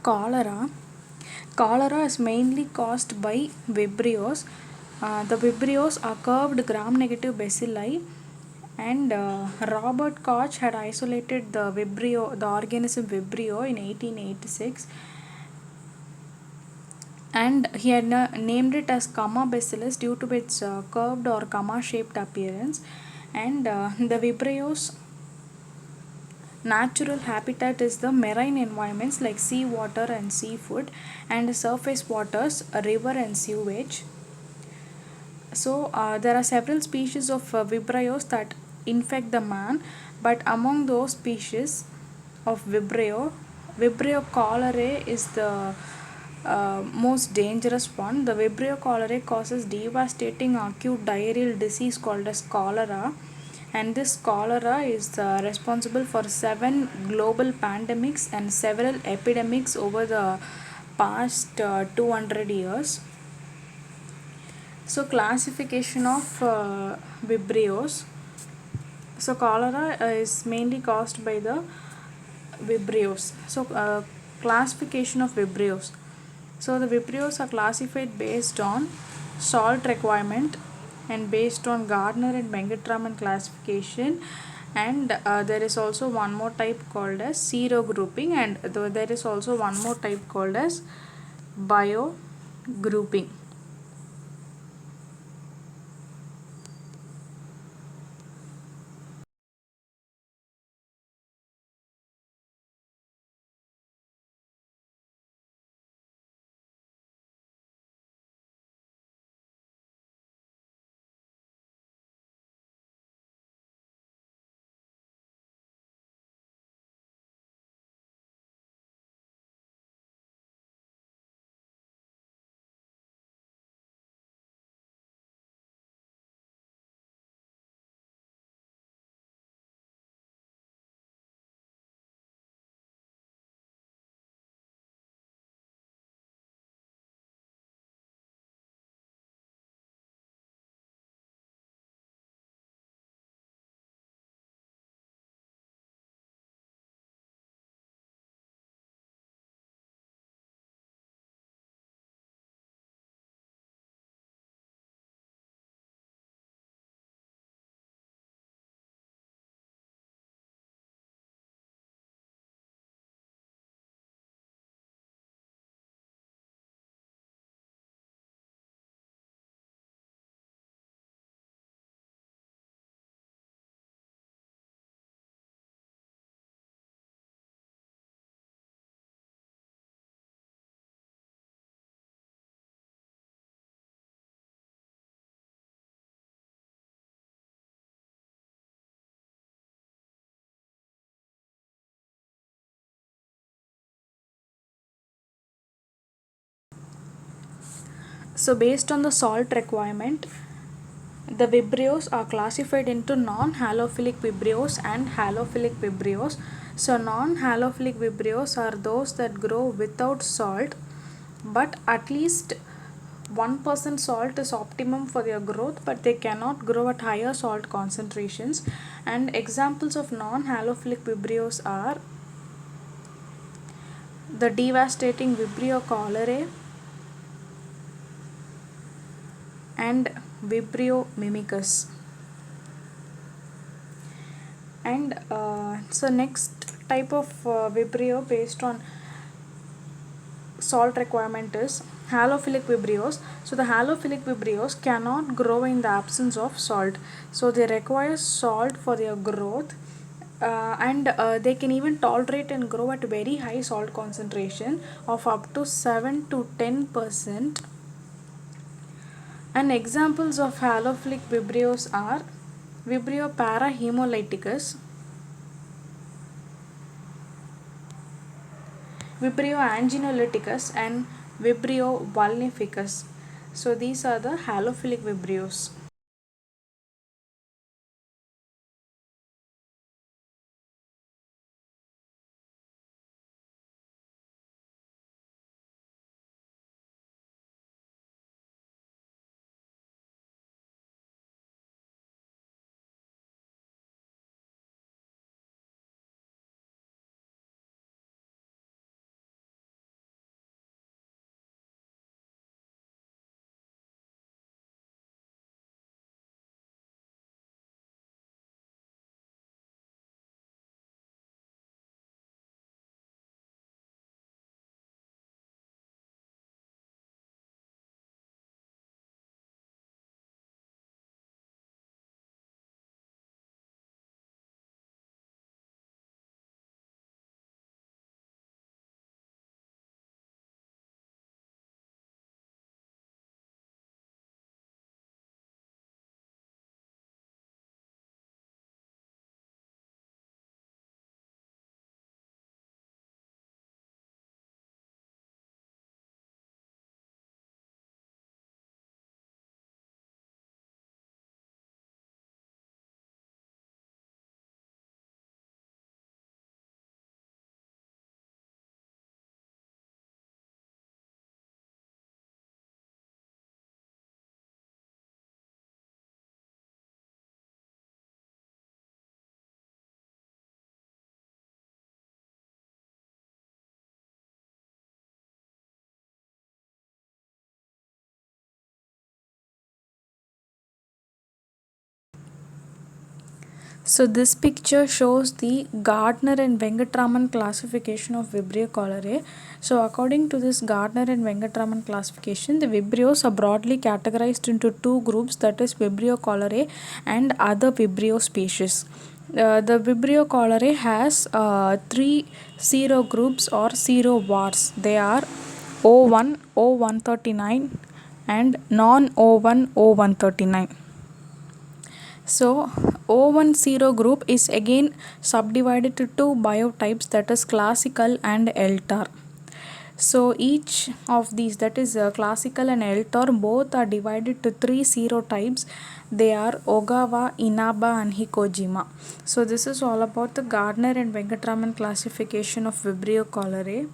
Cholera. Cholera is mainly caused by Vibrios. The Vibrios are curved gram-negative bacilli, and Robert Koch had isolated the organism Vibrio in 1886, and he had named it as Comma bacillus due to its curved or comma-shaped appearance. And the Vibrios natural habitat is the marine environments like sea water and seafood, and surface waters, a river and sewage. So there are several species of Vibrios that infect the man, but among those species of Vibrio cholerae is the most dangerous one. The Vibrio cholerae causes devastating acute diarrheal disease called as cholera, and this cholera is responsible for 7 global pandemics and several epidemics over the past 200 years. So classification of Vibrios. So cholera is mainly caused by the Vibrios. So classification of Vibrios. So the Vibrios are classified based on salt requirement and based on Gardner and Mengetram classification. And there is also one more type called as zero grouping, and there is also one more type called as bio grouping. So based on the salt requirement, the Vibrios are classified into non-halophilic Vibrios and halophilic Vibrios. So non-halophilic Vibrios are those that grow without salt, but at least 1% salt is optimum for their growth, but they cannot grow at higher salt concentrations. And examples of non-halophilic Vibrios are the devastating Vibrio cholerae and Vibrio mimicus. And so next type of Vibrio based on salt requirement is halophilic Vibrios. So the halophilic Vibrios cannot grow in the absence of salt. So they require salt for their growth, and they can even tolerate and grow at very high salt concentration of up to 7 to 10%. And examples of halophilic Vibrios are Vibrio parahemolyticus, Vibrio anginolyticus, and Vibrio vulnificus. So these are the halophilic Vibrios. So this picture shows the Gardner and Venkatraman classification of Vibrio cholerae. So according to this Gardner and Venkatraman classification, the Vibrios are broadly categorized into two groups, that is Vibrio cholerae and other Vibrio species. The Vibrio cholerae has three serogroups or serovars. They are O1, O139 and non-O1, O139. So O1 serogroup is again subdivided to two biotypes, that is classical and LTAR. So each of these, that is classical and LTAR, both are divided to three serotypes. They are Ogawa, Inaba and Hikojima. So this is all about the Gardner and Venkatraman classification of Vibrio cholerae.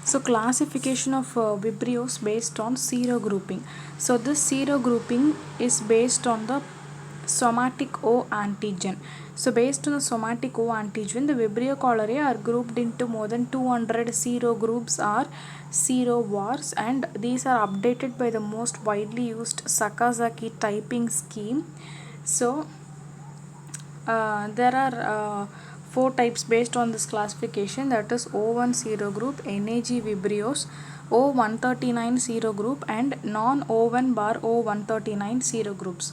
So classification of Vibrios based on serogrouping. So this serogrouping is based on the somatic O antigen. So based on the somatic O antigen, the Vibrio cholerae are grouped into more than 200 serogroups or serovars, and these are updated by the most widely used Sakazaki typing scheme. So there are four types based on this classification, that is O1 serogroup, NAG Vibrios, O139 serogroup and non-O1 bar O139 serogroups.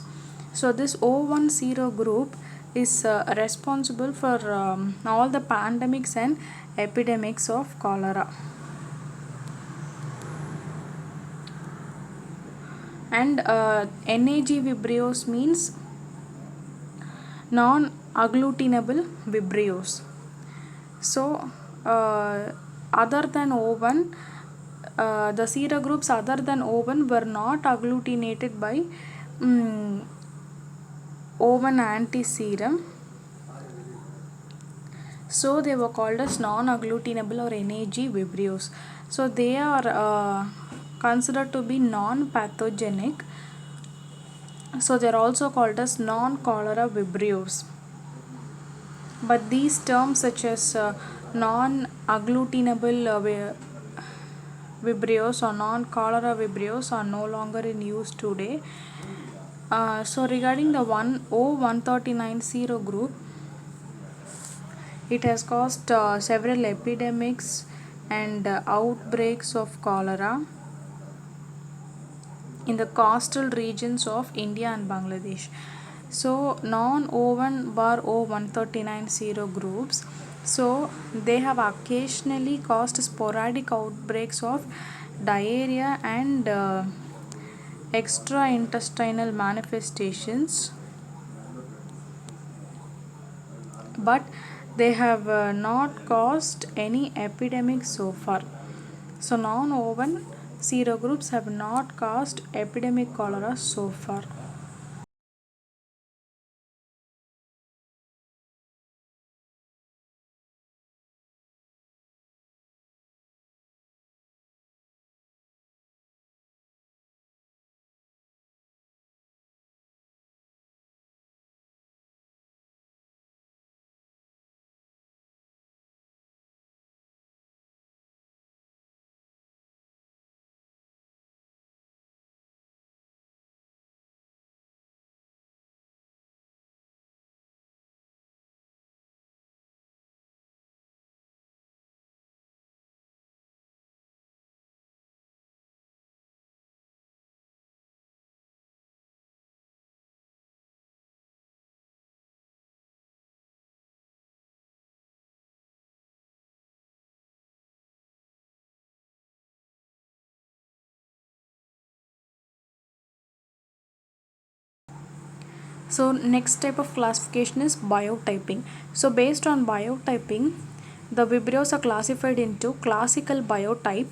So this O1 serogroup is responsible for all the pandemics and epidemics of cholera. And NAG Vibrios means non-agglutinable vibrios. So other than O1, the serogroups other than O1 were not agglutinated by O1 antiserum, so they were called as non-agglutinable or NAG vibrios. So they are considered to be non-pathogenic, so they are also called as non-cholera vibrios. But these terms such as non-agglutinable vibrios or non-cholera vibrios are no longer in use today. So regarding the O139 serogroup, it has caused several epidemics and outbreaks of cholera in the coastal regions of India and Bangladesh. So non-O1 bar O139 serogroups, so they have occasionally caused sporadic outbreaks of diarrhea and extraintestinal manifestations, but they have not caused any epidemic so far. So non-oven serogroups have not caused epidemic cholera so far. So next type of classification is biotyping. So based on biotyping, the Vibrios are classified into classical biotype,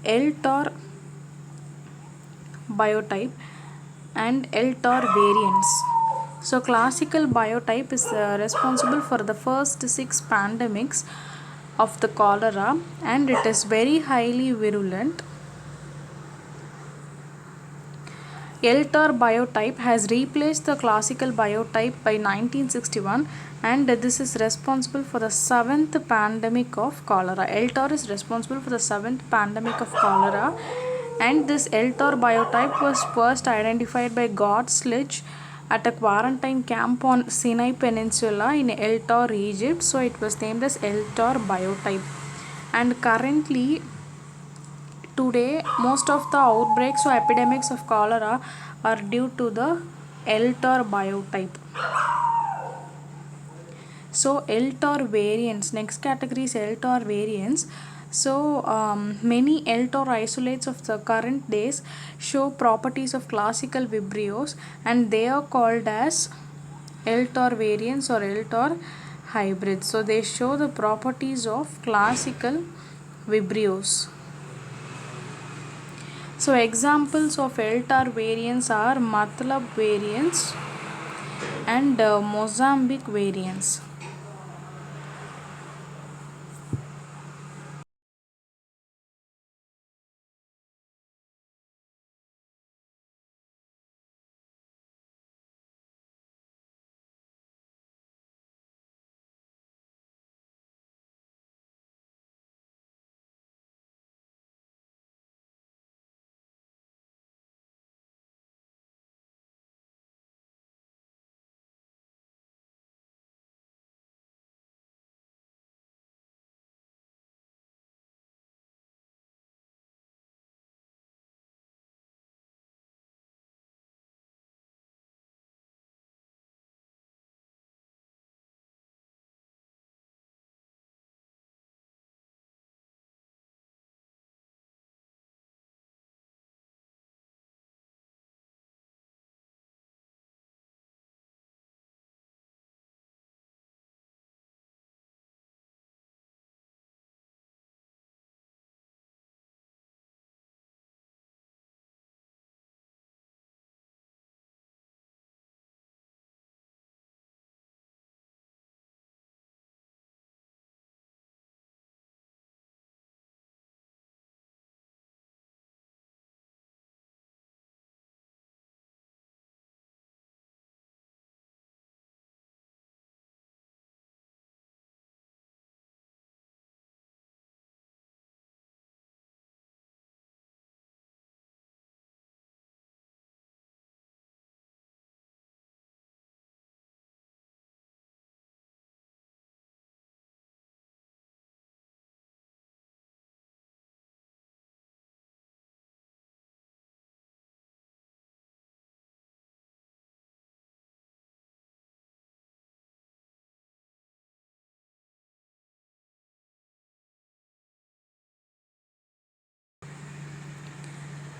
LTOR biotype, and LTOR variants. So classical biotype is responsible for the first 6 pandemics of the cholera, and it is very highly virulent. Eltar biotype has replaced the classical biotype by 1961, and this is responsible for the seventh pandemic of cholera. Eltar is responsible for the seventh pandemic of cholera, and this Eltar biotype was first identified by Gottslich at a quarantine camp on Sinai Peninsula in Eltar, Egypt. So it was named as Eltar biotype. And currently, today, most of the outbreaks or epidemics of cholera are due to the LTOR biotype. So, LTOR variants. Next category is LTOR variants. So, many LTOR isolates of the current days show properties of classical Vibrios, and they are called as LTOR variants or LTOR hybrids. So, they show the properties of classical Vibrios. So examples of LTAR variants are Matlab variants and Mozambique variants.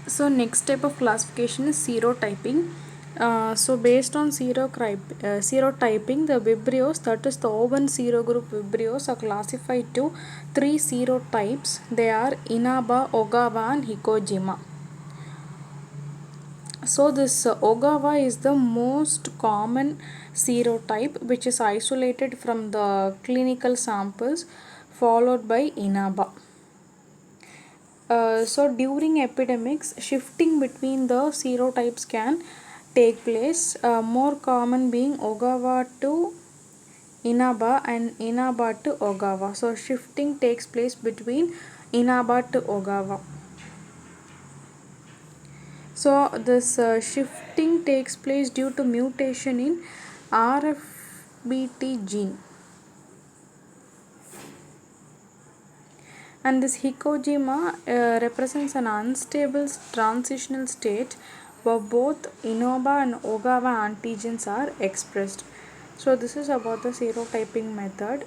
So next type of classification is serotyping. So based on serotyping, the vibrios, that is the O1 serogroup vibrios, are classified to three serotypes. They are Inaba, Ogawa, and Hikojima. So this Ogawa is the most common serotype, which is isolated from the clinical samples, followed by Inaba. So during epidemics, shifting between the serotypes can take place, more common being Ogawa to Inaba and Inaba to Ogawa. So shifting takes place between Inaba to Ogawa. So this shifting takes place due to mutation in RFBT gene. And this Hikojima represents an unstable transitional state where both Inaba and Ogawa antigens are expressed. So this is about the serotyping method.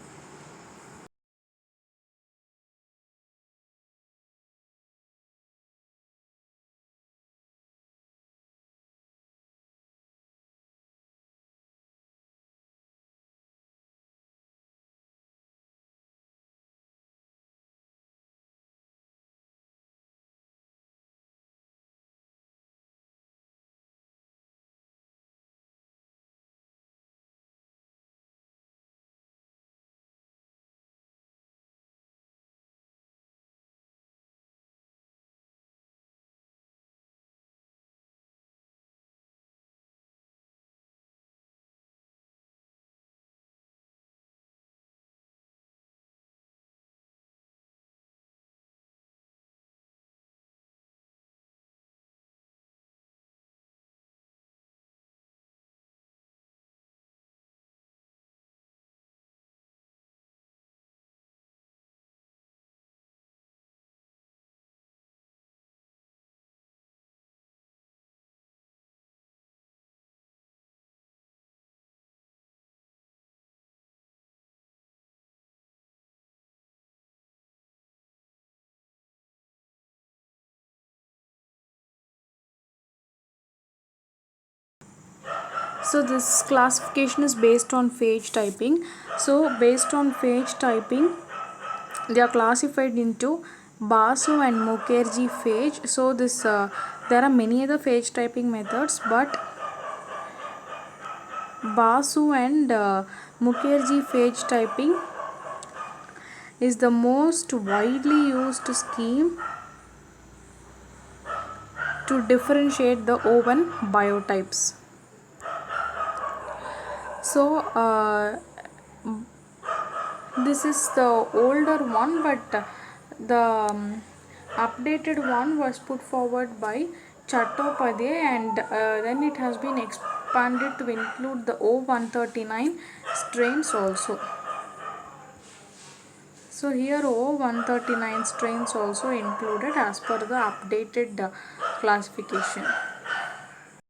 So this classification is based on phage typing. So based on phage typing, they are classified into Basu and Mukherjee phage. So this there are many other phage typing methods, but Basu and Mukherjee phage typing is the most widely used scheme to differentiate the O1 biotypes. So this is the older one, but the updated one was put forward by Chattopadhyay, and then it has been expanded to include the O139 strains also. So here O139 strains also included as per the updated classification.